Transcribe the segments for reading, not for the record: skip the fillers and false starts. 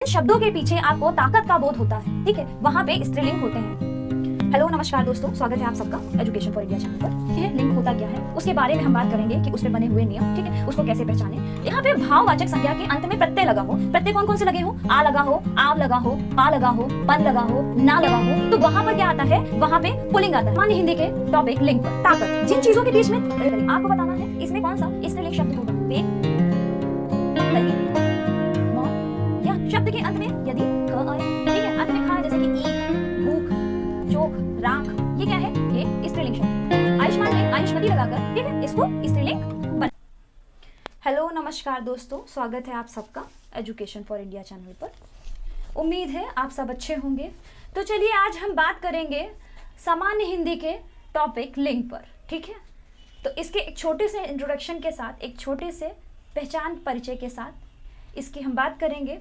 शब्दों के पीछे आपको ताकत का बोध होता है, ठीक है, वहां पे स्त्रीलिंग होते हैं। हेलो नमस्कार दोस्तों, स्वागत है आप सबका एजुकेशन फॉर इंडिया चैनल पर। ठीक है, लिंग होता क्या है उसके बारे में हम बात करेंगे कि उसमें बने हुए नियम, ठीक है, उसको कैसे पहचाने। यहाँ पे भाववाचक संज्ञा के अंत में प्रत्यय लगा हो, प्रत्यय कौन कौन से लगे हो, आ लगा हो, आव लगा हो, पा लगा हो, पन लगा हो, ना लगा हो, तो वहां पर क्या आता है, वहां पे पुल्लिंग आता है। मान्य हिंदी के टॉपिक लिंग पर ताकत, जिन चीजों के बीच में आपको बताना है इसमें कौन सा स्त्रीलिंग शब्द होगा। या शब्द के अंत में यदि ख आए, ठीक है, अंत में खा जैसे कि ईख, भूख, चोख, राख, ये क्या है, ये स्त्रीलिंग शब्द। आयुष्मान में आयुष्मती लगाकर, ठीक है, इसको स्त्रीलिंग बन। हेलो नमस्कार दोस्तों, स्वागत है आप सबका एजुकेशन फॉर इंडिया चैनल पर। उम्मीद है आप सब अच्छे होंगे। तो चलिए आज हम बात करेंगे सामान्य हिंदी के टॉपिक लिंग पर, ठीक है। तो इसके एक छोटे से इंट्रोडक्शन के साथ, एक छोटे से पहचान परिचय के साथ इसकी हम बात करेंगे।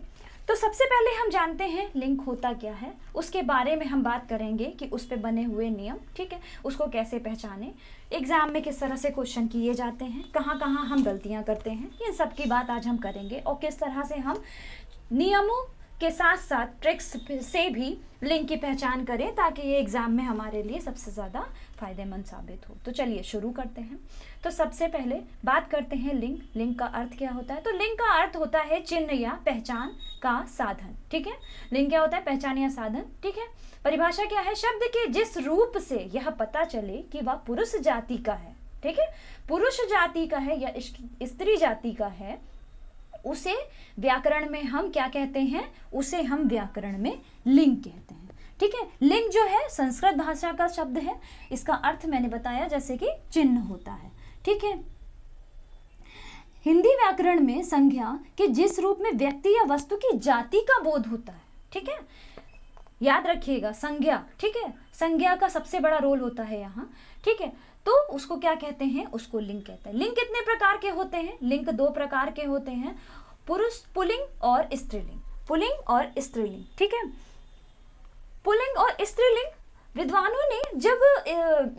तो सबसे पहले हम जानते हैं लिंग होता क्या है, उसके बारे में हम बात करेंगे कि उस पे बने हुए नियम, ठीक है, उसको कैसे पहचाने, एग्जाम में किस तरह से क्वेश्चन किए जाते हैं, कहाँ कहाँ हम गलतियाँ करते हैं, इन सब की बात आज हम करेंगे। और किस तरह से हम नियमों के साथ साथ ट्रिक्स से भी लिंग की पहचान करें ताकि ये एग्ज़ाम में हमारे लिए सबसे ज़्यादा फायदेमंद साबित हो। तो चलिए शुरू करते हैं। तो सबसे पहले बात करते हैं लिंग। लिंग का अर्थ क्या होता है। तो लिंग का अर्थ होता है चिन्ह या पहचान का साधन, ठीक है। लिंग क्या होता है, पहचान या साधन, ठीक है। परिभाषा क्या है, शब्द के जिस रूप से यह पता चले कि वह पुरुष जाति का है, ठीक है, पुरुष जाति का है या स्त्री जाति का है, उसे व्याकरण में हम क्या कहते हैं, उसे हम व्याकरण में लिंग कहते हैं, ठीक है। लिंग जो है संस्कृत भाषा का शब्द है। इसका अर्थ मैंने बताया जैसे कि चिन्ह होता है, ठीक है। हिंदी व्याकरण में संज्ञा के जिस रूप में व्यक्ति या वस्तु की जाति का बोध होता है, ठीक है, याद रखिएगा संज्ञा, ठीक है, संज्ञा का सबसे बड़ा रोल होता है यहाँ, ठीक है। तो उसको क्या कहते हैं, उसको लिंग कहते हैं। लिंग कितने प्रकार के होते हैं, लिंग दो प्रकार के होते हैं, पुरुष पुल्लिंग और स्त्रीलिंग, पुल्लिंग और स्त्रीलिंग, ठीक है। पुल्लिंग और स्त्रीलिंग, विद्वानों ने जब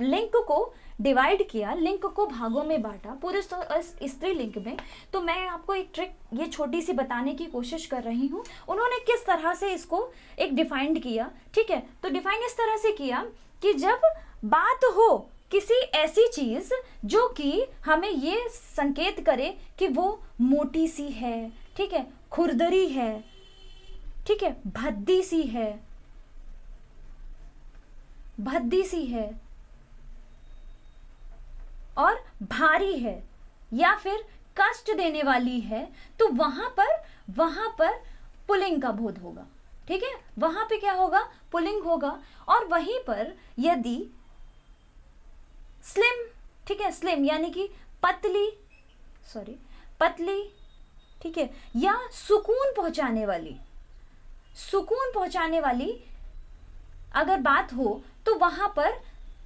लिंग को डिवाइड किया, लिंग को भागों में बांटा, पुरुष और स्त्रीलिंग में, तो मैं आपको एक ट्रिक ये छोटी सी बताने की कोशिश कर रही हूँ। उन्होंने किस तरह से इसको एक डिफाइंड किया, ठीक है। तो डिफाइन इस तरह से किया कि जब बात हो किसी ऐसी चीज जो कि हमें ये संकेत करे कि वो मोटी सी है, ठीक है, खुरदरी है, ठीक है, भद्दी सी है, भद्दी सी है और भारी है या फिर कष्ट देने वाली है, तो वहां पर पुल्लिंग का बोध होगा, ठीक है, वहां पे क्या होगा, पुल्लिंग होगा। और वहीं पर यदि स्लिम, ठीक है, स्लिम यानी कि पतली, ठीक है, या सुकून पहुंचाने वाली अगर बात हो, तो वहां पर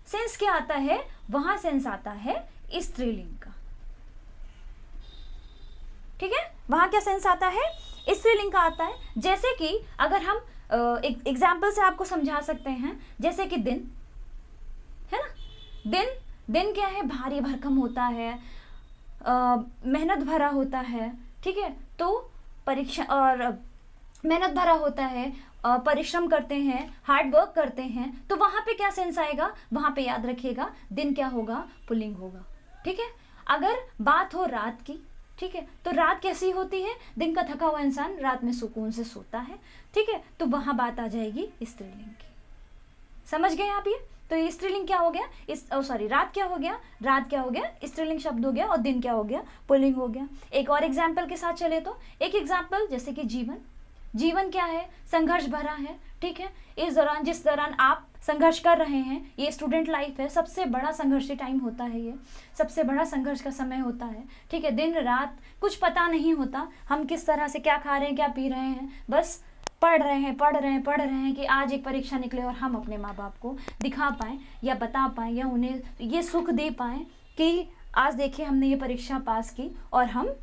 सेंस क्या आता है, वहां सेंस आता है स्त्रीलिंग का, ठीक है, वहां क्या सेंस आता है, स्त्रीलिंग का आता है। जैसे कि अगर हम एग्जाम्पल से आपको समझा सकते हैं, जैसे कि दिन है ना, दिन क्या है, भारी भरकम होता है, मेहनत भरा होता है, ठीक है। तो परीक्षा और मेहनत भरा होता है, परिश्रम करते हैं, हार्ड वर्क करते हैं, तो वहां पे क्या सेंस आएगा, वहां पे याद रखिएगा दिन क्या होगा, पुल्लिंग होगा, ठीक है। अगर बात हो रात की, ठीक है, तो रात कैसी होती है, दिन का थका हुआ इंसान रात में सुकून से सोता है, ठीक है, तो वहां बात आ जाएगी स्त्रीलिंग की। समझ गए आप ये। तो ये स्त्रीलिंग क्या हो गया, रात क्या हो गया, स्त्रीलिंग शब्द हो गया, और दिन क्या हो गया, पुल्लिंग हो गया। एक और एग्जाम्पल के साथ चले तो एक एग्जाम्पल जैसे कि जीवन क्या है, संघर्ष भरा है, ठीक है। जिस दौरान आप संघर्ष कर रहे हैं, ये स्टूडेंट लाइफ है, सबसे बड़ा संघर्षी टाइम होता है, ये सबसे बड़ा संघर्ष का समय होता है, ठीक है। दिन रात कुछ पता नहीं होता, हम किस तरह से क्या खा रहे हैं, क्या पी रहे हैं, बस पढ़ रहे हैं कि आज एक परीक्षा निकले और हम अपने माँ बाप को दिखा पाएँ या बता पाएँ या उन्हें ये सुख दे पाएँ कि आज देखिए हमने ये परीक्षा पास की और हम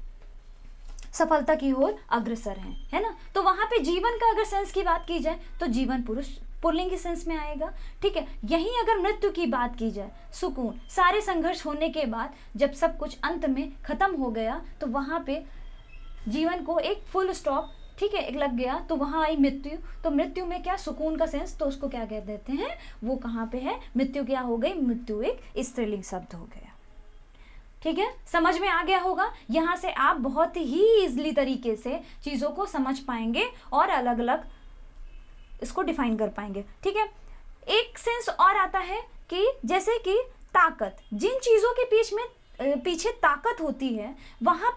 सफलता की ओर अग्रसर हैं, है ना। तो वहां पे जीवन का अगर सेंस की बात की जाए तो जीवन पुरुष पुल्लिंग के सेंस में आएगा, ठीक है। यहीं अगर मृत्यु की बात की जाए, सुकून, सारे संघर्ष होने के बाद जब सब कुछ अंत में खत्म हो गया, तो वहां पे जीवन को एक फुल स्टॉप, ठीक है, एक लग गया तो वहां आई मृत्यु, तो मृत्यु में क्या सुकून का सेंस, तो उसको क्या कह देते हैं, वो कहाँ पे है, मृत्यु क्या हो गई, मृत्यु एक स्त्रीलिंग शब्द हो गया। ठीक है, समझ में आ गया होगा। यहाँ से आप बहुत ही इजली तरीके से चीज़ों को समझ पाएंगे और अलग अलग इसको डिफाइन कर पाएंगे। ठीक है, एक सेंस और आता है कि जैसे कि ताकत, जिन चीज़ों के पीछे ताकत होती है वहाँ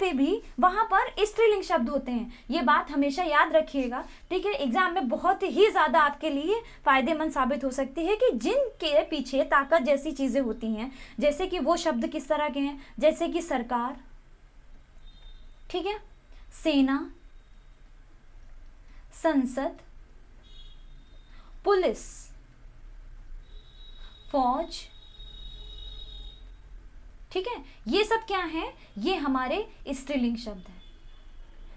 पर स्त्रीलिंग शब्द होते हैं। ये बात हमेशा याद रखिएगा। ठीक है, एग्जाम में बहुत ही ज़्यादा आपके लिए फ़ायदेमंद साबित हो सकती है कि जिनके पीछे ताकत जैसी चीज़ें होती हैं, जैसे कि वो शब्द किस तरह के हैं, जैसे कि सरकार, ठीक है, सेना, संसद, पुलिस, फौज। ठीक है, ये सब क्या है, ये हमारे स्त्रीलिंग शब्द हैं।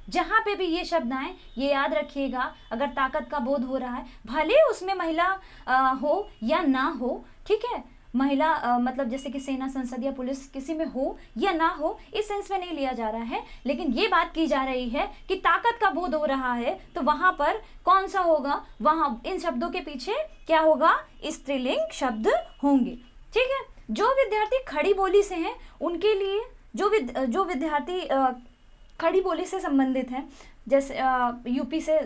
जहां पे भी ये शब्द आए ये याद रखिएगा, अगर ताकत का बोध हो रहा है, भले उसमें महिला हो या ना हो, ठीक है, महिला मतलब जैसे कि सेना, संसद या पुलिस किसी में हो या ना हो, इस सेंस में नहीं लिया जा रहा है, लेकिन ये बात की जा रही है कि ताकत का बोध हो रहा है तो वहां पर कौन सा होगा, वहां इन शब्दों के पीछे क्या होगा, स्त्रीलिंग शब्द होंगे। ठीक है, जो विद्यार्थी खड़ी बोली से हैं उनके लिए, जो विद्यार्थी खड़ी बोली से संबंधित हैं, जैसे यूपी से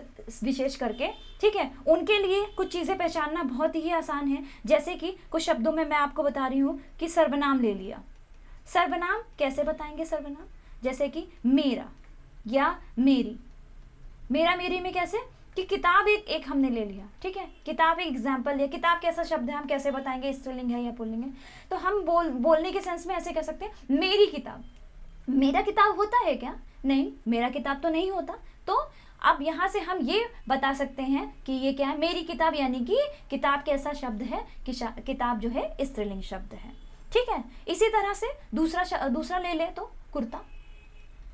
विशेष करके, ठीक है, उनके लिए कुछ चीज़ें पहचानना बहुत ही आसान है। जैसे कि कुछ शब्दों में मैं आपको बता रही हूँ कि सर्वनाम ले लिया। सर्वनाम कैसे बताएंगे, सर्वनाम जैसे कि मेरा या मेरी, मेरा मेरी में कैसे, कि किताब एक हमने ले लिया। ठीक है, किताब एक एग्जाम्पल है, किताब कैसा शब्द है, हम कैसे बताएंगे स्त्रीलिंग है या पुल्लिंग है, तो हम बोलने के सेंस में ऐसे कह सकते हैं, मेरी किताब। मेरा किताब होता है क्या, नहीं, मेरा किताब तो नहीं होता। तो अब यहाँ से हम ये बता सकते हैं कि ये क्या है, मेरी किताब, यानी कि किताब कैसा शब्द है, कि किताब जो है स्त्रीलिंग शब्द है। ठीक है, इसी तरह से दूसरा ले ले तो कुर्ता।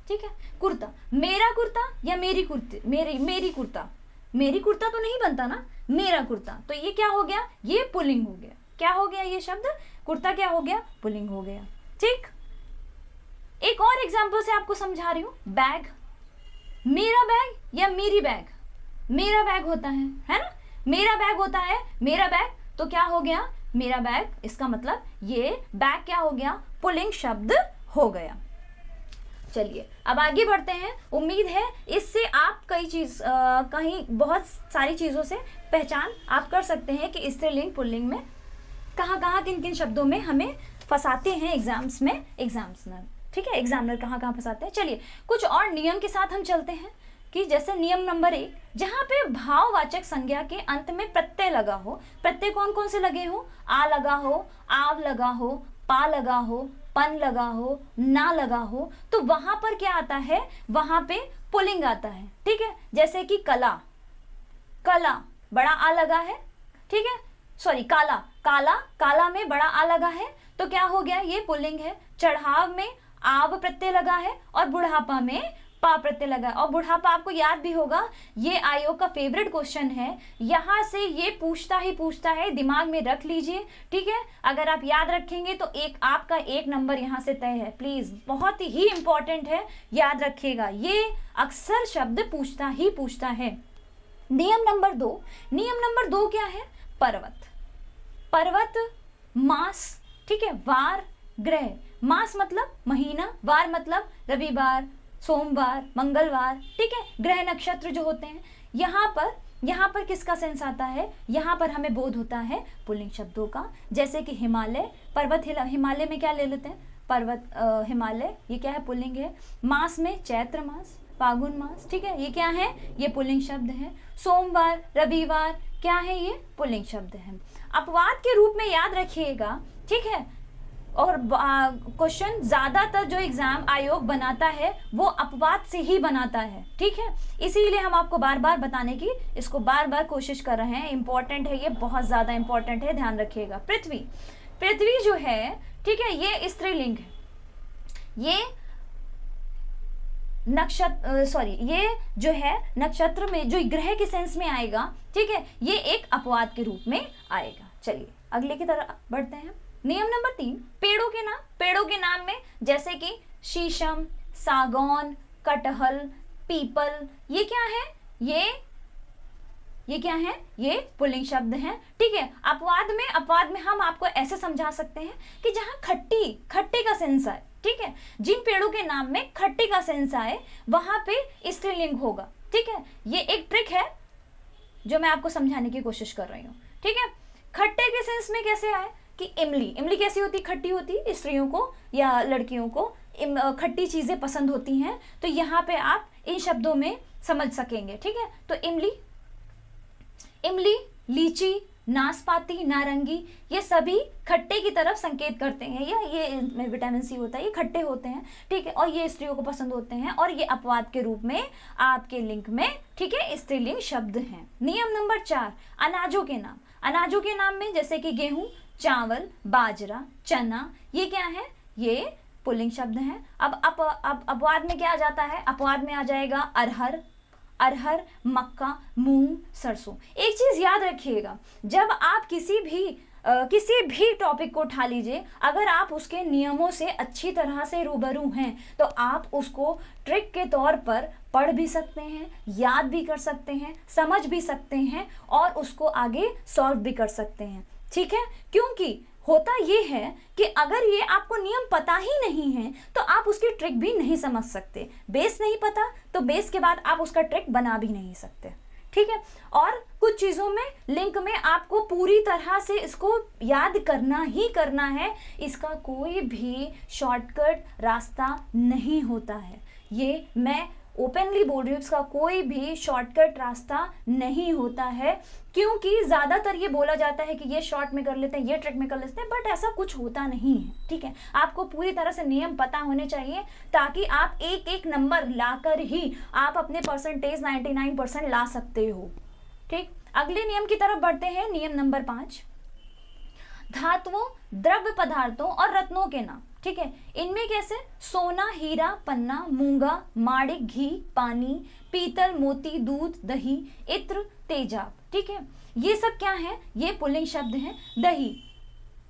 ठीक है, कुर्ता, मेरा कुर्ता या मेरी कुर्ती, मेरी कुर्ता, मेरी कुर्ता तो नहीं बनता ना, मेरा कुर्ता, तो ये क्या हो गया, ये पुल्लिंग हो गया। क्या हो गया, ये शब्द कुर्ता क्या हो गया, पुल्लिंग हो गया। ठीक, एक और एग्जांपल से आपको समझा रही हूँ, बैग, मेरा बैग या मेरी बैग, मेरा बैग होता है ना, मेरा बैग होता है, मेरा बैग, तो क्या हो गया, मेरा बैग, इसका मतलब ये बैग क्या हो गया, पुल्लिंग शब्द हो गया। चलिए अब आगे बढ़ते हैं। उम्मीद है इससे आप कहीं बहुत सारी चीज़ों से पहचान आप कर सकते हैं कि स्त्रीलिंग पुल्लिंग में कहाँ किन किन शब्दों में हमें फंसाते हैं एग्जाम्स में एग्जामिनर। ठीक है, एग्जामिनर कहाँ फंसाते हैं। चलिए कुछ और नियम के साथ हम चलते हैं कि जैसे नियम नंबर 1, जहाँ पे भाववाचक संज्ञा के अंत में प्रत्यय लगा हो, प्रत्यय कौन कौन से लगे हो, आ लगा हो, आव लगा हो, पा लगा हो, पन लगा हो, ना लगा हो, तो वहां पर क्या आता है, वहां पे पुल्लिंग आता है। ठीक है, जैसे कि कला, कला बड़ा आ लगा है, ठीक है, सॉरी काला, काला, काला में बड़ा आ लगा है, तो क्या हो गया, ये पुल्लिंग है। चढ़ाव में आव प्रत्यय लगा है और बुढ़ापा में पा प्रत्यय लगा है। और बुढ़ापा आपको याद भी होगा, ये आयोग का फेवरेट क्वेश्चन है, यहाँ से ये पूछता है, दिमाग में रख लीजिए। ठीक है, अगर आप याद रखेंगे तो आपका 1 नंबर यहाँ से तय है। प्लीज, बहुत ही इंपॉर्टेंट है, याद रखिएगा, ये अक्सर शब्द पूछता है। नियम नंबर 2 क्या है, पर्वत, पर्वत मास, ठीक है, वार ग्रह, मास मतलब महीना, वार मतलब रविवार, सोमवार, मंगलवार, ठीक है, ग्रह नक्षत्र जो होते हैं। यहाँ पर किसका सेंस आता है, यहाँ पर हमें बोध होता है पुल्लिंग शब्दों का। जैसे कि हिमालय, पर्वत, हिमालय में क्या ले लेते हैं, पर्वत, हिमालय, ये क्या है, पुल्लिंग है। मास में चैत्र मास, फागुन मास, ठीक है, ये क्या है, ये पुल्लिंग शब्द है। सोमवार, रविवार, क्या है, ये पुल्लिंग शब्द है। अपवाद के रूप में याद रखिएगा, ठीक है, और क्वेश्चन ज़्यादातर जो एग्जाम आयोग बनाता है वो अपवाद से ही बनाता है। ठीक है, इसीलिए हम आपको बार बार बताने की इसको बार बार कोशिश कर रहे हैं। इंपॉर्टेंट है, ये बहुत ज़्यादा इंपॉर्टेंट है, ध्यान रखिएगा। पृथ्वी, पृथ्वी जो है, ठीक है, ये स्त्रीलिंग है, ये ये जो है नक्षत्र में जो ग्रह के सेंस में आएगा, ठीक है, ये एक अपवाद के रूप में आएगा। चलिए अगले की तरफ बढ़ते हैं। नियम नंबर 3, पेड़ों के नाम, पेड़ों के नाम में जैसे कि शीशम, सागौन, कटहल, पीपल, ये क्या है, ये क्या है, ये पुल्लिंग शब्द हैं, ठीक है। अपवाद में हम आपको ऐसे समझा सकते हैं कि जहां खट्टी का सेंस आए, ठीक है, जिन पेड़ों के नाम में खट्टी का सेंस आए वहां पे स्त्रीलिंग होगा, ठीक है। ये एक ट्रिक है जो मैं आपको समझाने की कोशिश कर रही हूँ, ठीक है। खट्टे के सेंस में कैसे आए कि इमली कैसी होती, खट्टी होती, स्त्रियों को या लड़कियों को खट्टी चीजें पसंद होती हैं, तो यहाँ पे आप इन शब्दों में समझ सकेंगे, ठीक है। तो इमली, लीची, नाशपाती, नारंगी, ये सभी खट्टे की तरफ संकेत करते हैं, या ये इनमें विटामिन सी होता है, ये खट्टे होते हैं, ठीक है, और ये स्त्रियों को पसंद होते हैं, और ये अपवाद के रूप में आपके लिंक में, ठीक है, स्त्रीलिंग शब्द हैं। नियम नंबर 4, अनाजों के नाम में जैसे कि गेहूं, चावल, बाजरा, चना, ये क्या है, ये पुल्लिंग शब्द हैं। अब अपवाद में क्या आ जाता है, अपवाद में आ जाएगा अरहर, मक्का, मूंग, सरसों। एक चीज याद रखिएगा, जब आप किसी भी टॉपिक को उठा लीजिए, अगर आप उसके नियमों से अच्छी तरह से रूबरू हैं तो आप उसको ट्रिक के तौर पर पढ़ भी सकते हैं, याद भी कर सकते हैं, समझ भी सकते हैं और उसको आगे सॉल्व भी कर सकते हैं, ठीक है। क्योंकि होता ये है कि अगर ये आपको नियम पता ही नहीं है तो आप उसकी ट्रिक भी नहीं समझ सकते। बेस नहीं पता तो बेस के बाद आप उसका ट्रिक बना भी नहीं सकते, ठीक है। और कुछ चीज़ों में लिंक में आपको पूरी तरह से इसको याद करना ही करना है, इसका कोई भी शॉर्टकट रास्ता नहीं होता है। ये मैं ओपनली बोल रही हूँ, इसका कोई भी शॉर्टकट रास्ता नहीं होता है, क्योंकि ज़्यादातर ये बोला जाता है कि ये शॉर्ट में कर लेते हैं, ये ट्रिक में कर लेते हैं, बट ऐसा कुछ होता नहीं है, ठीक है। आपको पूरी तरह से नियम पता होने चाहिए ताकि आप एक एक नंबर लाकर ही आप अपने परसेंटेज 99% ला सकते हो, ठीक। अगले नियम की तरफ बढ़ते हैं, नियम नंबर 5, धातुओं, द्रव्य पदार्थों और रत्नों के नाम, ठीक है। इनमें कैसे, सोना, हीरा, पन्ना, मूंगा, माणिक, घी, पानी, पीतल, मोती, दूध, दही, इत्र, तेजाब, ठीक है। ये सब क्या है, ये पुल्लिंग शब्द हैं। दही,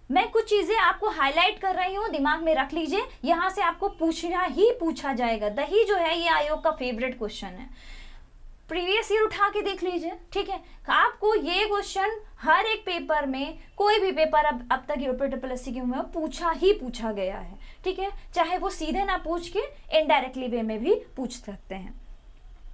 मैं कुछ चीजें आपको हाईलाइट कर रही हूँ, दिमाग में रख लीजिए, यहां से आपको पूछा जाएगा। दही जो है ये आयोग का फेवरेट क्वेश्चन है, प्रीवियस ईयर उठा के देख लीजिए, ठीक है। आपको ये क्वेश्चन हर एक पेपर में, कोई भी पेपर अब तक यूपी ट्रिपल एससी के में पूछा गया है, ठीक है। चाहे वो सीधे ना पूछ के इनडायरेक्टली वे में भी पूछ सकते हैं।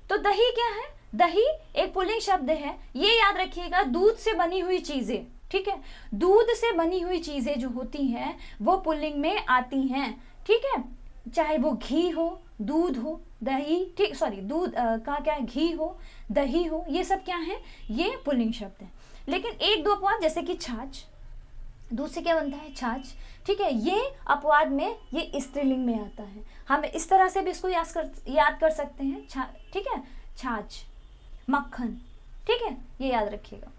तो दही क्या है, दही एक पुल्लिंग शब्द है, ये याद रखिएगा, दूध से बनी हुई चीजें, ठीक है। दूध से बनी हुई चीजें जो होती हैं वो पुल्लिंग में आती हैं, ठीक है। चाहे वो घी हो, दूध हो, दही, ठीक, सॉरी, दूध का क्या है, घी हो, दही हो, ये सब क्या है, ये पुल्लिंग शब्द है। लेकिन एक दो अपवाद, जैसे कि छाछ, दूध से क्या बनता है, छाछ, ठीक है, ये अपवाद में ये स्त्रीलिंग में आता है। हम इस तरह से भी इसको याद कर सकते हैं, ठीक है, छाछ, मक्खन, ठीक है, ये याद रखिएगा,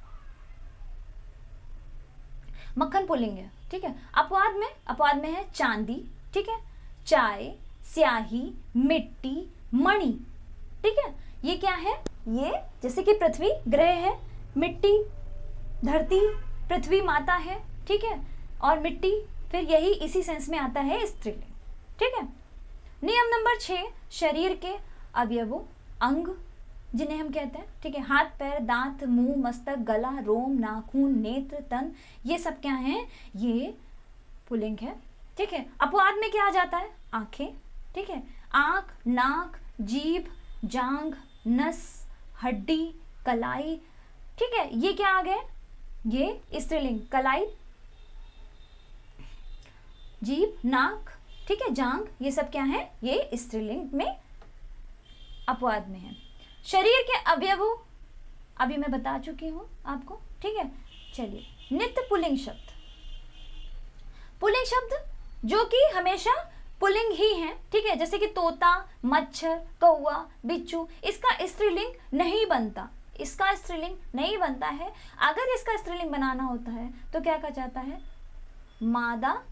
मक्खन पुल्लिंग है, ठीक है। अपवाद में है चांदी, ठीक है, चाय, स्याही, मिट्टी, मणि, ठीक है। ये क्या है, ये जैसे कि पृथ्वी ग्रह है, मिट्टी धरती, पृथ्वी माता है, ठीक है, और मिट्टी फिर यही इसी सेंस में आता है स्त्रीलिंग, ठीक है। नियम नंबर 6, शरीर के अवयवों, अंग जिन्हें हम कहते हैं, ठीक है, हाथ, पैर, दांत, मुंह, मस्तक, गला, रोम, नाखून, नेत्र, तन, ये सब क्या हैं, ये पुल्लिंग है, ठीक है। अपवाद में क्या आ जाता है, आंखें, ठीक है, आंख, नाक, जीभ, जांघ, नस, हड्डी, कलाई, ठीक है, ये क्या आ गए, ये स्त्रीलिंग, कलाई, जीभ, नाक, ठीक है, जांघ, ये सब क्या है, ये स्त्रीलिंग में अपवाद में है। शरीर के अवयवों अभी मैं बता चुकी हूं आपको, ठीक है। चलिए, नित्य पुल्लिंग शब्द जो कि हमेशा पुल्लिंग ही है, ठीक है, जैसे कि तोता, मच्छर, कौवा, बिच्छू, इसका स्त्रीलिंग नहीं बनता है। अगर इसका स्त्रीलिंग बनाना होता है तो क्या कहा जाता है, मादा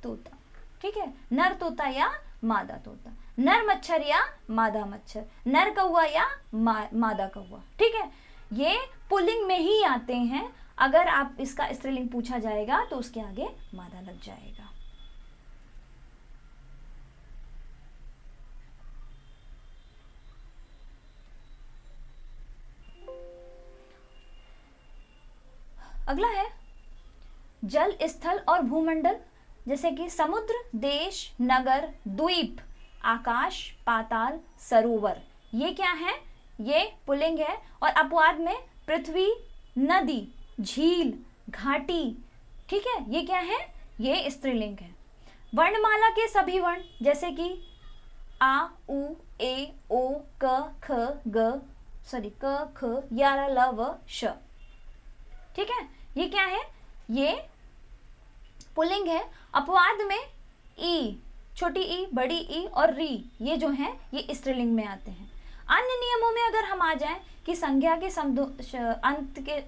तोता, ठीक है, नर तोता या मादा तोता, नर मच्छर या मादा मच्छर, नर कौवा या मादा कौवा, ठीक है, ये पुल्लिंग में ही आते हैं। अगर आप इसका स्त्रीलिंग पूछा जाएगा तो उसके आगे मादा लग जाएगा। अगला है जल, स्थल और भूमंडल, जैसे कि समुद्र, देश, नगर, द्वीप, आकाश, पाताल, सरोवर। ये क्या है? ये पुल्लिंग है। और अपवाद में पृथ्वी, नदी, झील, घाटी, ठीक है, ये क्या है? ये स्त्रीलिंग है। वर्णमाला के सभी वर्ण, जैसे कि आ, उ, ए, ओ, क, ख, ग, क, ख, या, र, ल, व, श, ठीक है, ये क्या है? ये पुल्लिंग है। अपवाद में ई, छोटी ई, बड़ी ई और री, ये जो है ये स्त्रीलिंग में आते हैं। अन्य नियमों में अगर हम आ जाएं कि संज्ञा के शब्दों अंत के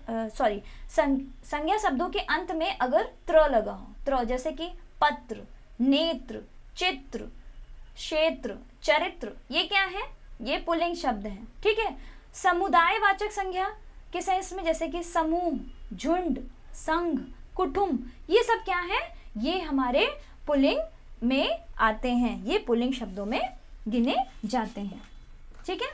संज्ञा शब्दों के अंत में अगर त्र लगा हो, त्र, जैसे कि पत्र, नेत्र, चित्र, क्षेत्र, चरित्र, ये क्या है? ये पुल्लिंग शब्द है, ठीक है। समुदायवाचक संज्ञा के सेंस में, जैसे कि समूह, झुंड, संघ, कुटुंब, ये सब क्या है? ये हमारे पुल्लिंग में आते हैं, ये पुल्लिंग शब्दों में गिने जाते हैं, ठीक है।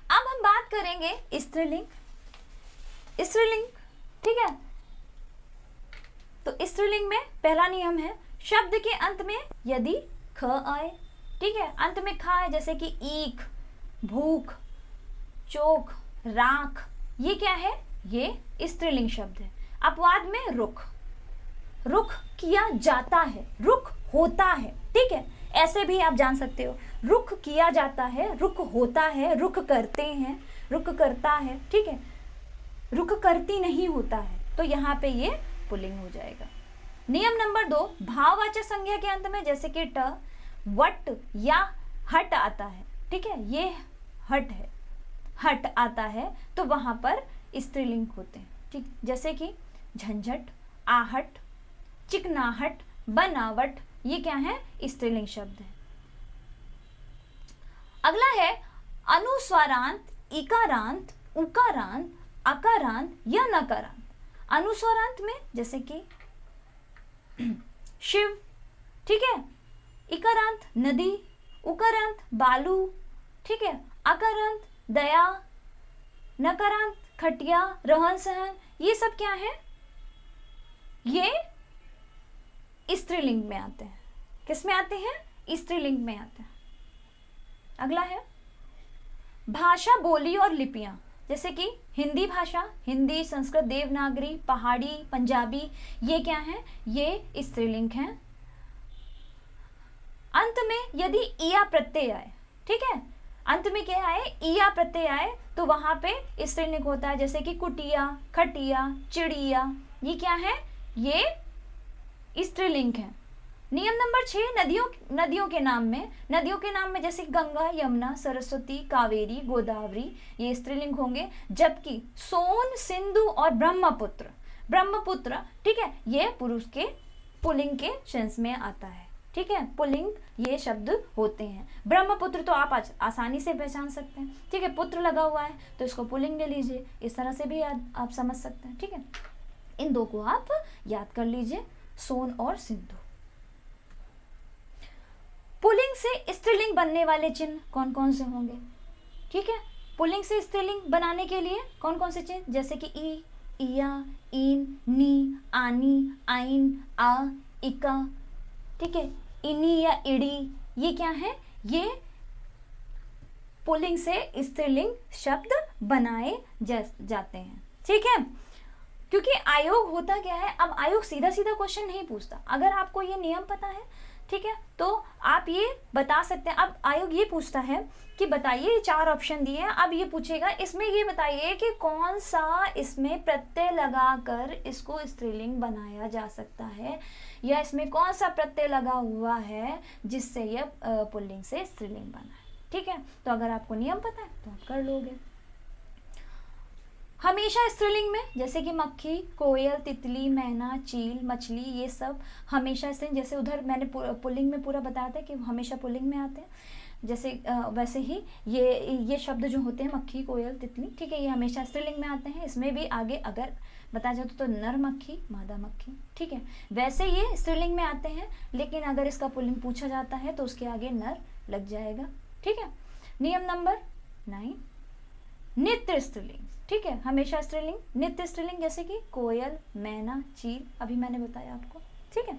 अब हम बात करेंगे स्त्रीलिंग, ठीक है। तो स्त्रीलिंग में पहला नियम है, शब्द के अंत में यदि ख आए, ठीक है, अंत में खा है, जैसे कि ईख, भूख, चोख, राख, ये क्या है? ये स्त्रीलिंग शब्द है। अपवाद में रुख, रुख किया जाता है, रुख होता है, ठीक है, ऐसे भी आप जान सकते हो, रुख किया जाता है, रुख होता है, रुख करते हैं, रुख करता है, ठीक है, रुख करती नहीं होता है, तो यहाँ पे ये पुल्लिंग हो जाएगा। नियम नंबर 2, भाववाचक संज्ञा के अंत में, जैसे कि ट, वट या हट आता है, ठीक है, ये हट है, हट आता है, तो वहां पर स्त्रीलिंग होते हैं, ठीक, जैसे कि झंझट, आहट, चिकनाहट, बनावट, ये क्या है? स्त्रीलिंग शब्द है। अगला है अनुस्वारांत, इकारांत, उकारांत, अकारांत या नकारांत। अनुस्वारांत में जैसे कि शिव, ठीक है, इकारांत नदी, उकारांत बालू, ठीक है, अकारांत दया, नकारांत खटिया, रहन सहन, ये सब क्या है? ये स्त्रीलिंग में आते हैं। किस में आते हैं? स्त्रीलिंग में आते हैं। अगला है भाषा, बोली और लिपियां, जैसे कि हिंदी भाषा, हिंदी, संस्कृत, देवनागरी, पहाड़ी, पंजाबी, ये क्या है? ये स्त्रीलिंग है। अंत में यदि इया प्रत्यय आए, ठीक है, अंत में क्या आए? इया प्रत्यय आए, तो वहां पे स्त्रीलिंग होता है, जैसे कि कुटिया, खटिया, चिड़िया, ये क्या है? ये स्त्रीलिंग है। नियम नंबर 6, नदियों के नाम में जैसे गंगा, यमुना, सरस्वती, कावेरी, गोदावरी, ये स्त्रीलिंग होंगे, जबकि सोन, सिंधु और ब्रह्मपुत्र, ठीक है, ये पुरुष के पुल्लिंग के सेंस में आता है, ठीक है, पुल्लिंग ये शब्द होते हैं। ब्रह्मपुत्र तो आप आसानी से पहचान सकते हैं, ठीक है, पुत्र लगा हुआ है तो इसको पुल्लिंग ले लीजिए, इस तरह से भी आप समझ सकते हैं, ठीक है। इन दो को आप याद कर लीजिए, सोन और सिंधु। पुल्लिंग से स्त्रीलिंग बनने वाले चिन्ह कौन कौन से होंगे? ठीक है, पुल्लिंग से स्त्रीलिंग बनाने के लिए कौन कौन से चिन्ह, जैसे कि ई, इया, इन, नी, आनी, आइन, आ, इका, ठीक है, इनी या इड़ी, ये क्या है? ये पुल्लिंग से स्त्रीलिंग शब्द बनाए जाते हैं, ठीक है। क्योंकि आयोग होता क्या है, अब आयोग सीधा सीधा क्वेश्चन नहीं पूछता, अगर आपको ये नियम पता है, ठीक है, तो आप ये बता सकते हैं। अब आयोग ये पूछता है कि बताइए, ये 4 ऑप्शन दिए हैं, अब ये पूछेगा इसमें ये बताइए कि कौन सा इसमें प्रत्यय लगाकर इसको स्त्रीलिंग बनाया जा सकता है, या इसमें कौन सा प्रत्यय लगा हुआ है जिससे यह पुल्लिंग से स्त्रीलिंग बना है, ठीक है। तो अगर आपको नियम पता है तो आप कर लोगे। हमेशा स्त्रीलिंग में, जैसे कि मक्खी, कोयल, तितली, मैना, चील, मछली, ये सब हमेशा स्त्रीलिंग, जैसे उधर मैंने पुल्लिंग में पूरा बताया था कि हमेशा पुल्लिंग में आते हैं, जैसे वैसे ही ये शब्द जो होते हैं मक्खी, कोयल, तितली, ठीक है, ये हमेशा स्त्रीलिंग में आते हैं। इसमें भी आगे अगर बताया जाए तो नर मक्खी, मादा मक्खी, ठीक है, वैसे ये स्त्रीलिंग में आते हैं, लेकिन अगर इसका पुल्लिंग पूछा जाता है तो उसके आगे नर लग जाएगा, ठीक है। नियम नंबर 9, नित्य स्त्रीलिंग, ठीक है, हमेशा स्त्रीलिंग, नित्य स्त्रीलिंग जैसे कि कोयल, मैना, चील, अभी मैंने बताया आपको, ठीक है।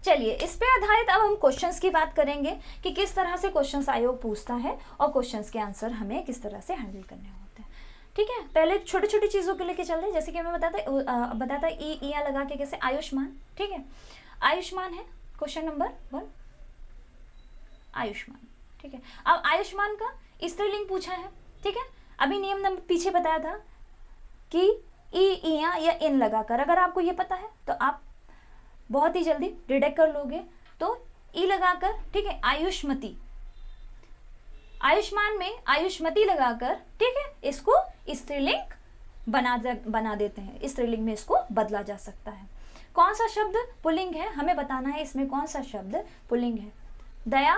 चलिए इस पे आधारित अब हम क्वेश्चंस की बात करेंगे कि किस तरह से क्वेश्चंस आयोग पूछता है और क्वेश्चंस के आंसर हमें किस तरह से हैंडल करने होते हैं, ठीक है। पहले छोटी छोटी चीज़ों को लेके चल रहे हैं, जैसे कि मैं बताता ई लगा के कैसे, आयुष्मान, ठीक है, आयुष्मान है क्वेश्चन नंबर 1, आयुष्मान, ठीक है। अब आयुष्मान का स्त्रीलिंग पूछा है, ठीक है। अभी नियम नंबर पीछे बताया था कि ई या इन लगाकर, अगर आपको ये पता है तो आप बहुत ही जल्दी डिटेक्ट कर लोगे, तो ई लगाकर, ठीक है, आयुष्मती, आयुष्मान में आयुष्मती लगाकर, ठीक है, इसको स्त्रीलिंग बना देते हैं, स्त्रीलिंग में इसको बदला जा सकता है। कौन सा शब्द पुल्लिंग है हमें बताना है, इसमें कौन सा शब्द पुल्लिंग है। दया,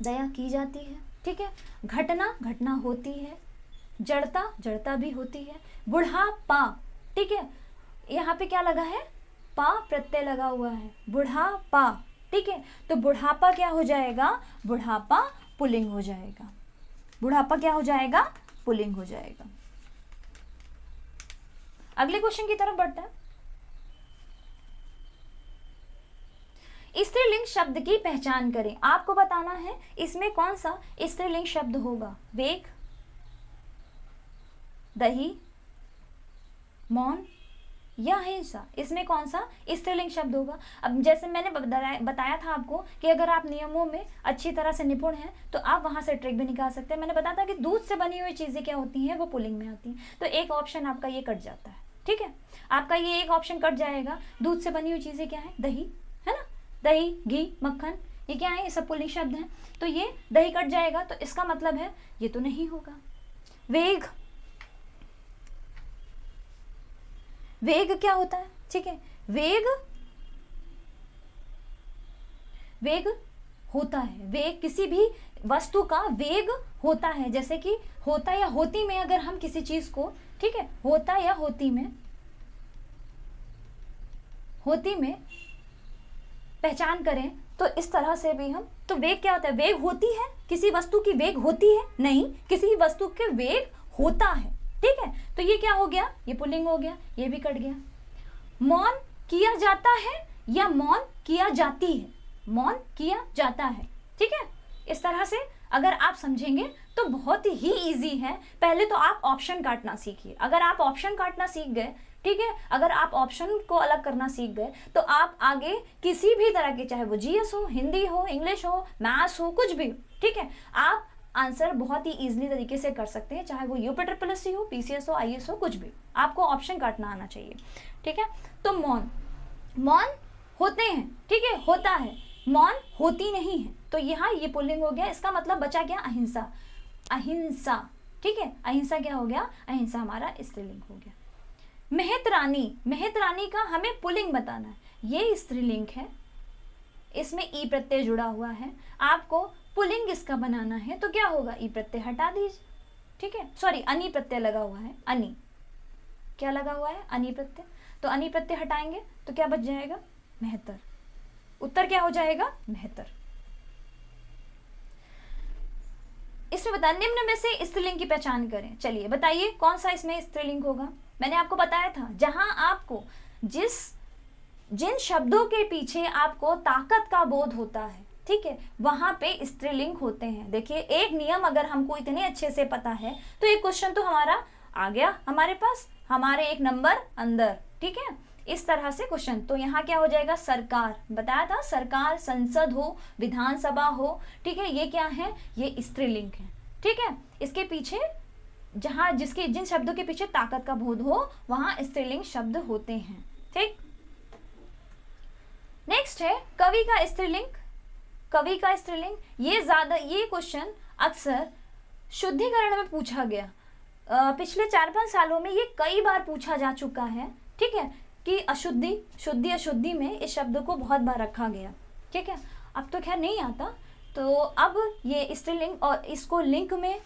दया की जाती है, ठीक है। घटना, घटना होती है। जड़ता, जड़ता भी होती है। बुढ़ापा, ठीक है, यहाँ पे क्या लगा है, पा प्रत्यय लगा हुआ है, बुढ़ापा, ठीक है। तो बुढ़ापा क्या हो जाएगा, बुढ़ापा पुल्लिंग हो जाएगा, बुढ़ापा क्या हो जाएगा, पुल्लिंग हो जाएगा। अगले क्वेश्चन की तरफ बढ़ते हैं। स्त्रीलिंग शब्द की पहचान करें, आपको बताना है इसमें कौन सा स्त्रीलिंग शब्द होगा। वेग, दही, मौन या हिंसा, इसमें कौन सा स्त्रीलिंग शब्द होगा। अब जैसे मैंने बताया था आपको कि अगर आप नियमों में अच्छी तरह से निपुण हैं तो आप वहां से ट्रिक भी निकाल सकते हैं। मैंने बताया था कि दूध से बनी हुई चीजें क्या होती हैं, वो पुल्लिंग में आती हैं, तो एक ऑप्शन आपका ये कट जाता है, ठीक है, आपका ये एक ऑप्शन कट जाएगा। दूध से बनी हुई चीजें क्या है, दही, है ना, दही, घी, मक्खन, ये क्या है, ये सब पुल्लिंग शब्द हैं, तो ये दही कट जाएगा, तो इसका मतलब है ये तो नहीं होगा। वेग, वेग क्या होता है, ठीक है, वेग, वेग होता है, वेग किसी भी वस्तु का वेग होता है, जैसे कि होता या होती में अगर हम किसी चीज को, ठीक है, होता या होती में, होती में पहचान करें तो इस तरह से भी हम, तो वेग क्या होता है, वेग होती है, किसी वस्तु की वेग होती है, नहीं, किसी वस्तु के वेग होता है, ठीक है, तो ये क्या हो गया, ये पुल्लिंग हो गया, ये भी कट गया। मौन किया जाता है या मौन किया जाती है, मौन किया जाता है, ठीक है। इस तरह से अगर आप समझेंगे तो बहुत ही इजी है। पहले तो आप ऑप्शन काटना सीखिए, अगर आप ऑप्शन काटना सीख गए, ठीक है, अगर आप ऑप्शन को अलग करना सीख गए तो आप आगे किसी भी तरह के, चाहे वो जीएस हो, हिंदी हो, इंग्लिश हो, मैथ्स हो, कुछ भी, ठीक है, आप आंसर बहुत ही इजीली तरीके से कर सकते हैं, चाहे वो यूपीट्रिपलएससी हो, पीसीएस हो, आईएएस हो, कुछ भी, आपको ऑप्शन काटना आना चाहिए, ठीक है। तो मौन, मौन होते हैं, ठीक है, होता है, मौन होती नहीं है, तो यहाँ ये पुल्लिंग हो गया, इसका मतलब बचा क्या, अहिंसा, अहिंसा, ठीक है, अहिंसा क्या हो गया, अहिंसा हमारा स्त्रीलिंग हो गया। मेहत रानी, मेहत रानी का हमें पुल्लिंग बताना है, ये स्त्रीलिंग है, इसमें ई प्रत्यय जुड़ा हुआ है, आपको पुल्लिंग इसका बनाना है, तो क्या होगा, ई प्रत्यय हटा दीजिए, ठीक है, सॉरी अनि प्रत्यय लगा हुआ है, अनि, क्या लगा हुआ है, अनि प्रत्यय, तो अनि प्रत्यय हटाएंगे तो क्या बच जाएगा, मेहतर, उत्तर क्या हो जाएगा, मेहतर। इसमें बता, निम्न में से स्त्रीलिंग की पहचान करें, चलिए बताइए कौन सा इसमें स्त्रीलिंग होगा। मैंने आपको बताया था जहां आपको जिन शब्दों के पीछे आपको ताकत का बोध होता है, ठीक है, वहां पे स्त्रीलिंग होते हैं। देखिए एक नियम अगर हमको इतने अच्छे से पता है तो एक क्वेश्चन तो हमारा आ गया हमारे पास, हमारे एक नंबर अंदर, ठीक है, इस तरह से क्वेश्चन। तो यहाँ क्या हो जाएगा, सरकार, बताया था, सरकार, संसद हो, विधानसभा हो, ठीक है, ये क्या है, ये स्त्रीलिंग है, ठीक है, इसके पीछे जहां जिन शब्दों के पीछे ताकत का बोध हो वहां स्त्रीलिंग शब्द होते हैं, ठीक। नेक्स्ट है कवि का स्त्रीलिंग, कवि का स्त्रीलिंग, ये क्वेश्चन अक्सर शुद्धिकरण में पूछा गया, पिछले 4-5 सालों में ये कई बार पूछा जा चुका है, ठीक है, कि अशुद्धि, शुद्धि, अशुद्धि में इस शब्द को बहुत बार रखा गया, ठीक है, अब तो खैर नहीं आता, तो अब ये स्त्रीलिंग और इसको लिंक में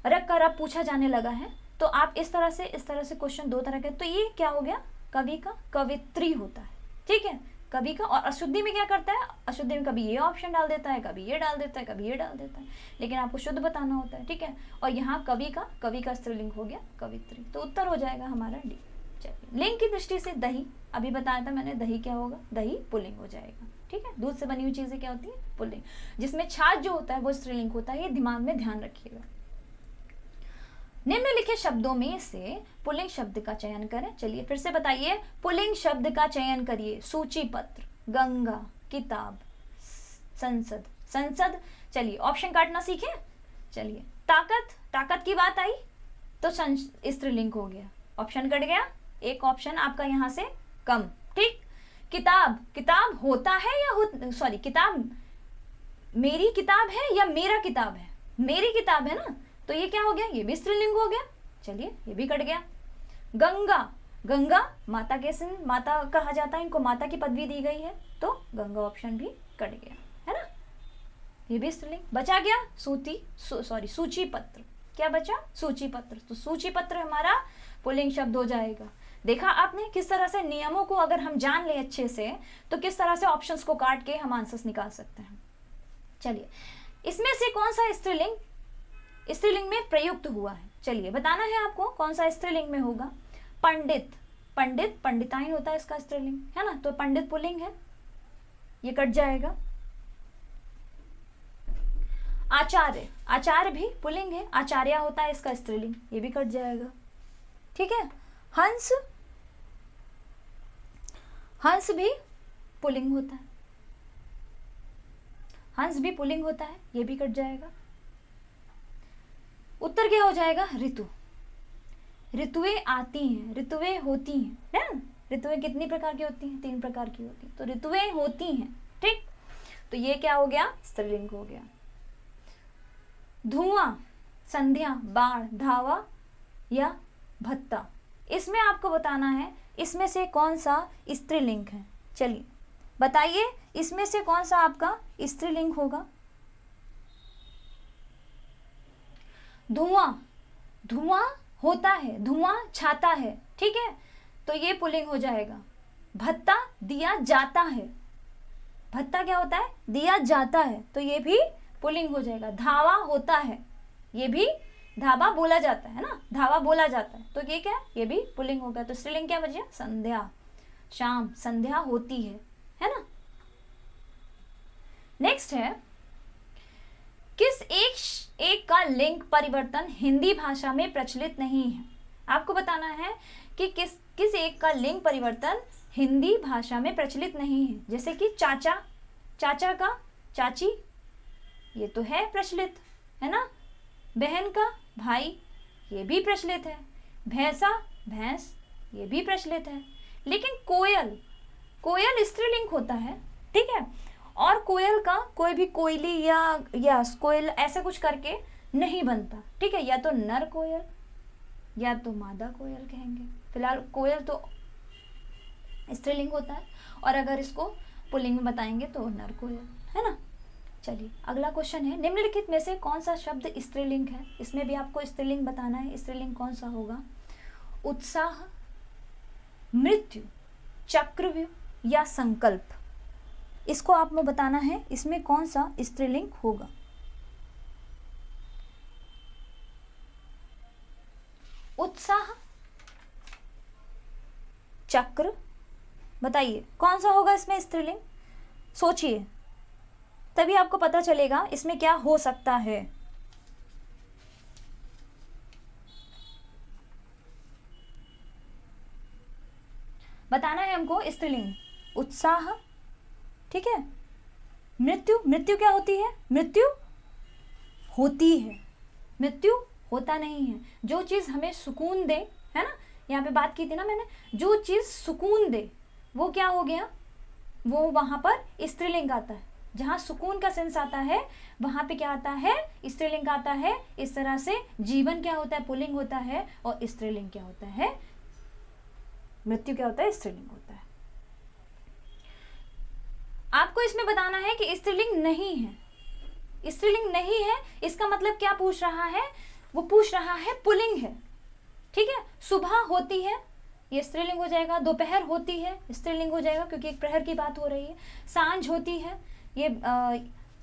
रख कर अब पूछा जाने लगा है, तो आप इस तरह से क्वेश्चन दो तरह के, तो ये क्या हो गया, कवि का कवित्री होता है, ठीक है, कभी का। और अशुद्धि में क्या करता है, अशुद्धि में कभी ये ऑप्शन डाल देता है, कभी ये डाल देता है, कभी ये डाल देता है, लेकिन आपको शुद्ध बताना होता है, ठीक है। और यहाँ कवि का स्त्रीलिंग हो गया कवित्री, तो उत्तर हो जाएगा हमारा डी। चलिए, लिंग की दृष्टि से दही, अभी बताया था मैंने, दही क्या होगा, दही पुल्लिंग हो जाएगा, ठीक है। दूध से बनी हुई चीजें क्या होती है, पुल्लिंग। जिसमें छाछ जो होता है वो स्त्रीलिंग होता है, ये दिमाग में ध्यान रखिएगा। निम्नलिखित शब्दों में से पुल्लिंग शब्द का चयन करें। चलिए फिर से बताइए, पुल्लिंग शब्द का चयन करिए। सूची पत्र, गंगा, किताब, संसद। संसद, चलिए ऑप्शन काटना सीखे। चलिए, ताकत, ताकत की बात आई तो स्त्रीलिंग हो गया, ऑप्शन कट गया, एक ऑप्शन आपका यहां से कम, ठीक। किताब, किताब होता है या सॉरी, किताब मेरी किताब है या मेरा किताब है, मेरी किताब है ना, तो ये क्या हो गया, ये भी स्त्रीलिंग हो गया। चलिए, ये भी कट गया। गंगा, गंगा माता के माता कहा जाता है, इनको माता की पदवी दी गई है, तो गंगा ऑप्शन भी कट गया, है ना, ये भी स्त्रीलिंग। बचा गया सूची पत्र, क्या बचा, सूची पत्र, तो सूची पत्र हमारा पुल्लिंग शब्द हो जाएगा। देखा आपने किस तरह से नियमों को अगर हम जान ले अच्छे से तो किस तरह से ऑप्शंस को काट के हम आंसर्स निकाल सकते हैं। चलिए, इसमें से कौन सा स्त्रीलिंग में प्रयुक्त हुआ है, चलिए बताना है आपको कौन सा स्त्रीलिंग में होगा। पंडित, पंडित पंडिताइन होता है इसका स्त्रीलिंग, है ना, तो पंडित पुल्लिंग है, ये कट जाएगा। आचार्य, आचार्य भी पुल्लिंग है, आचार्य होता है इसका स्त्रीलिंग, ये भी कट जाएगा, ठीक है। हंस, हंस भी पुल्लिंग होता है, हंस भी पुल्लिंग होता है, ये भी कट जाएगा। उत्तर क्या हो जाएगा, ऋतु, ऋतुएं आती हैं, ऋतुएं होती हैं, है ना, ऋतुएं कितनी प्रकार की होती हैं, 3 प्रकार की होती हैं, तो ऋतुएं होती हैं, ठीक, तो ये क्या हो गया, स्त्रीलिंग हो गया। धुआं, संध्या, बाण, धावा या भत्ता, इसमें आपको बताना है इसमें से कौन सा स्त्रीलिंग है। चलिए बताइए, इसमें से कौन सा आपका स्त्रीलिंग होगा। धुआं, धुआं होता है, धुआं छाता है, ठीक है, तो ये पुल्लिंग हो जाएगा। भत्ता, दिया जाता है, भत्ता क्या होता है, दिया जाता है, तो ये भी पुल्लिंग हो जाएगा। धावा होता है, ये भी धावा बोला जाता है ना, धावा बोला जाता है, तो ये क्या, ये भी पुल्लिंग होगा, तो स्त्रीलिंग क्या बचा, संध्या, शाम, संध्या होती है ना। नेक्स्ट है, किस एक का लिंग परिवर्तन हिंदी भाषा में प्रचलित नहीं है। आपको बताना है कि किस एक का लिंग परिवर्तन हिंदी भाषा में प्रचलित नहीं है। जैसे कि चाचा, चाचा का चाची, ये तो है प्रचलित, है ना। बहन का भाई, ये भी प्रचलित है। भैंसा, भैंस, ये भी प्रचलित है। लेकिन कोयल, कोयल स्त्रीलिंग होता है, ठीक है, और कोयल का कोई भी कोयली या कोयल ऐसा कुछ करके नहीं बनता, ठीक है, या तो नर कोयल या तो मादा कोयल कहेंगे। फिलहाल कोयल तो स्त्रीलिंग होता है, और अगर इसको पुल्लिंग में बताएंगे तो नर कोयल, है ना। चलिए अगला क्वेश्चन है, निम्नलिखित में से कौन सा शब्द स्त्रीलिंग है। इसमें भी आपको स्त्रीलिंग बताना है, स्त्रीलिंग कौन सा होगा। उत्साह, मृत्यु, चक्रव्यूह या संकल्प, इसको आपको बताना है, इसमें कौन सा स्त्रीलिंग होगा। उत्साह, चक्र, बताइए कौन सा होगा इसमें स्त्रीलिंग, सोचिए, तभी आपको पता चलेगा इसमें क्या हो सकता है। बताना है हमको स्त्रीलिंग। उत्साह, ठीक है। मृत्यु, मृत्यु क्या होती है, मृत्यु होती है, मृत्यु होता नहीं है। जो चीज़ हमें सुकून दे, है ना, यहाँ पे बात की थी ना मैंने, जो चीज़ सुकून दे वो क्या हो गया, वो वहाँ पर स्त्रीलिंग आता है। जहाँ सुकून का सेंस आता है वहाँ पे क्या आता है, स्त्रीलिंग आता है। इस तरह से जीवन क्या होता है, पुल्लिंग होता है, और स्त्रीलिंग क्या होता है, मृत्यु क्या होता है, स्त्रीलिंग होता है। आपको इसमें बताना है कि स्त्रीलिंग नहीं है। स्त्रीलिंग नहीं है इसका मतलब क्या पूछ रहा है, वो पूछ रहा है पुल्लिंग है, ठीक है। सुबह होती है, ये स्त्रीलिंग हो जाएगा। दोपहर होती है, स्त्रीलिंग हो जाएगा क्योंकि एक प्रहर की बात हो रही है। सांझ होती है, ये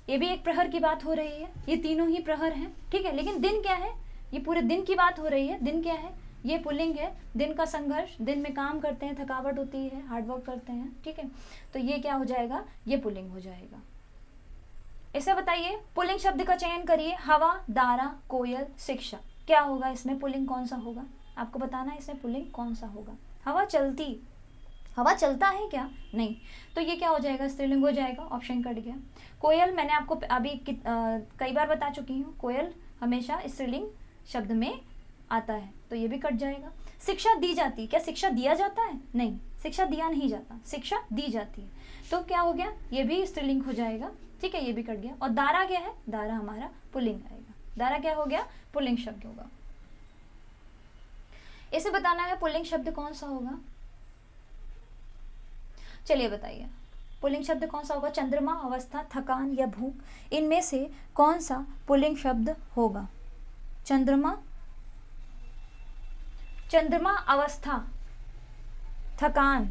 भी एक प्रहर की बात हो रही है। ये तीनों ही प्रहर हैं, ठीक है। लेकिन दिन क्या है, ये पूरे दिन की बात हो रही है। दिन क्या है, ये पुल्लिंग है। दिन का संघर्ष, दिन में काम करते हैं, थकावट होती है, हार्डवर्क करते हैं, ठीक है। तो ये क्या हो जाएगा, ये पुल्लिंग हो जाएगा। इसे बताइए, पुल्लिंग शब्द का चयन करिए। हवा, दारा, कोयल, शिक्षा, क्या होगा इसमें, पुल्लिंग कौन सा होगा, आपको बताना है इसमें पुल्लिंग कौन सा होगा। हवा चलती, हवा चलता है क्या, नहीं, तो ये क्या हो जाएगा, स्त्रीलिंग हो जाएगा, ऑप्शन कट गया। कोयल, मैंने आपको अभी कई बार बता चुकी हूँ, कोयल हमेशा स्त्रीलिंग शब्द में आता है, तो ये भी कट जाएगा। शिक्षा दी जाती, क्या शिक्षा दिया जाता है, नहीं, शिक्षा दिया नहीं जाता, शिक्षा दी जाती है, तो क्या हो गया, ये भी स्त्रीलिंग हो जाएगा, ठीक है, ये भी कट गया। और दारा क्या है, दारा हमारा पुल्लिंग आएगा। दारा क्या हो गया, पुल्लिंग शब्द होगा। इसे बताना है पुल्लिंग शब्द कौन सा होगा। चलिए बताइए, पुल्लिंग शब्द कौन सा होगा। चंद्रमा, अवस्था, थकान या भूख, इनमें से कौन सा पुल्लिंग शब्द होगा। चंद्रमा, चंद्रमा, अवस्था, थकान,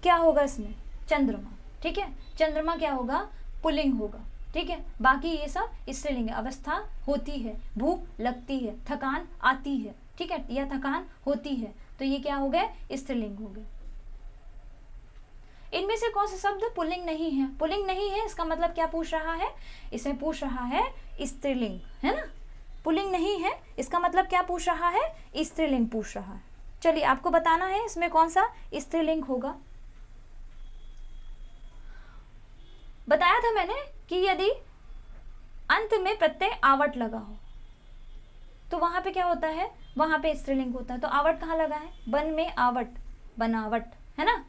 क्या होगा इसमें, चंद्रमा, ठीक है। चंद्रमा क्या होगा, पुल्लिंग होगा, ठीक है। बाकी ये सब स्त्रीलिंग है। अवस्था होती है, भूख लगती है, थकान आती है, ठीक है, या थकान होती है, तो ये क्या हो गए, स्त्रीलिंग हो गए। इनमें से कौन सा शब्द पुल्लिंग नहीं है, पुल्लिंग नहीं है, इसका मतलब क्या पूछ रहा है, इसमें पूछ रहा है स्त्रीलिंग, है ना। पुल्लिंग नहीं है, इसका मतलब क्या पूछ रहा है, स्त्रीलिंग पूछ रहा है। चलिए आपको बताना है इसमें कौन सा स्त्रीलिंग होगा। बताया था मैंने कि यदि अंत में प्रत्यय आवट लगा हो तो वहां पे क्या होता है, वहां पे स्त्रीलिंग होता है। तो आवट कहाँ लगा है, बन में आवट, बनावट, है ना,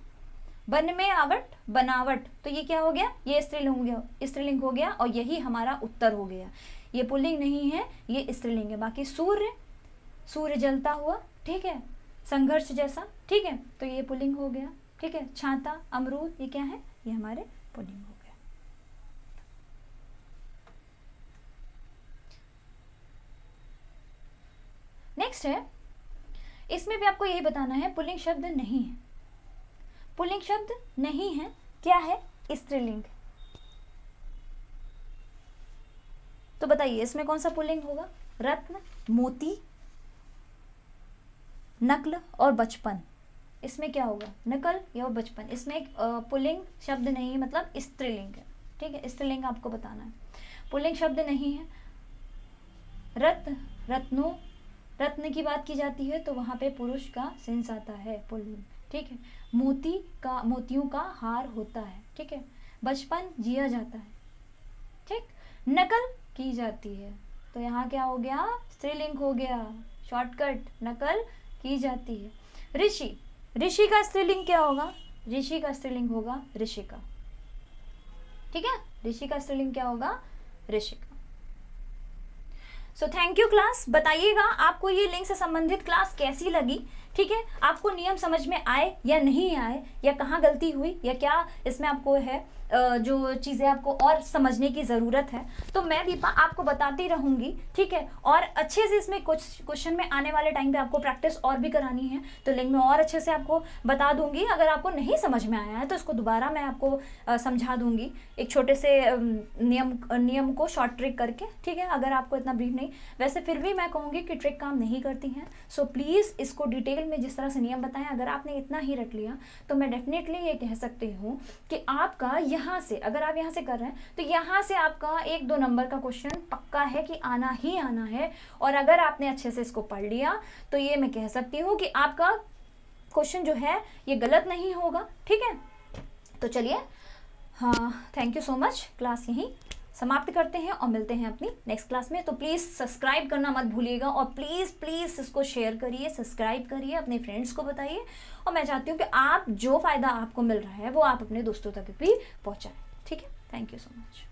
बन में आवट, बनावट, तो ये क्या हो गया, ये स्त्रीलिंग हो गया, स्त्रीलिंग हो गया, और यही हमारा उत्तर हो गया। ये पुल्लिंग नहीं है, ये स्त्रीलिंग है। बाकी सूर्य, सूर्य जलता हुआ, ठीक है, संघर्ष जैसा, ठीक है, तो ये पुल्लिंग हो गया, ठीक है। छाता, अमरूद, ये क्या है, ये हमारे पुल्लिंग हो गया। नेक्स्ट है, इसमें भी आपको यही बताना है, पुल्लिंग शब्द नहीं है, पुल्लिंग शब्द नहीं है, क्या है, स्त्रीलिंग। तो बताइए इसमें कौन सा पुल्लिंग होगा। रत्न, मोती, नकल और बचपन, इसमें क्या होगा, नकल या बचपन। इसमें एक पुल्लिंग शब्द नहीं है, मतलब स्त्रीलिंग है, ठीक है, स्त्रीलिंग आपको बताना है। पुल्लिंग शब्द नहीं है। रत्न, रत्नों, रत्न की बात की जाती है तो वहां पे पुरुष का सेंस आता है, पुल्लिंग, ठीक है। मोती का, मोतियों का हार होता है, ठीक है। बचपन जिया जाता है, ठीक। नकल की जाती है, तो यहाँ क्या हो गया, स्त्रीलिंग हो गया, शॉर्टकट, नकल की जाती है। ऋषि, ऋषि का स्त्रीलिंग क्या होगा, ऋषि का स्त्रीलिंग होगा ऋषिका, ठीक है, ऋषि का स्त्रीलिंग क्या होगा, Rishika. So thank you class. बताइएगा आपको ये लिंक से संबंधित क्लास कैसी लगी, ठीक है, आपको नियम समझ में आए या नहीं आए, या कहाँ गलती हुई, या क्या इसमें आपको है जो चीज़ें आपको और समझने की ज़रूरत है, तो मैं भी आपको बताती रहूँगी, ठीक है। और अच्छे से इसमें कुछ क्वेश्चन में आने वाले टाइम पे आपको प्रैक्टिस और भी करानी है, तो लिंक में और अच्छे से आपको बता दूंगी। अगर आपको नहीं समझ में आया है तो इसको दोबारा मैं आपको समझा दूंगी एक छोटे से नियम को शॉर्ट ट्रिक करके, ठीक है। अगर आपको इतना ब्रीफ नहीं, वैसे फिर भी मैं कहूँगी कि ट्रिक काम नहीं करती हैं, सो प्लीज़ इसको डिटेल में जिस तरह से नियम बताएं, अगर आपने इतना ही रट लिया तो मैं डेफिनेटली ये कह सकती हूँ कि आपका यहाँ से, अगर आप यहाँ से कर रहे हैं तो यहाँ से आपका 1-2 नंबर का क्वेश्चन पक्का है कि आना ही आना है। और अगर आपने अच्छे से इसको पढ़ लिया तो ये मैं कह सकती हूँ कि आपका क्वेश्चन जो है ये गलत नहीं होगा, ठीक है। तो चलिए, हाँ, thank you so much. Class यहीं समाप्त करते हैं और मिलते हैं अपनी नेक्स्ट क्लास में। तो प्लीज़ सब्सक्राइब करना मत भूलिएगा, और प्लीज़ इसको शेयर करिए, सब्सक्राइब करिए, अपने फ्रेंड्स को बताइए। और मैं चाहती हूँ कि आप जो फ़ायदा आपको मिल रहा है वो आप अपने दोस्तों तक भी पहुँचाएं, ठीक है। Thank you so much.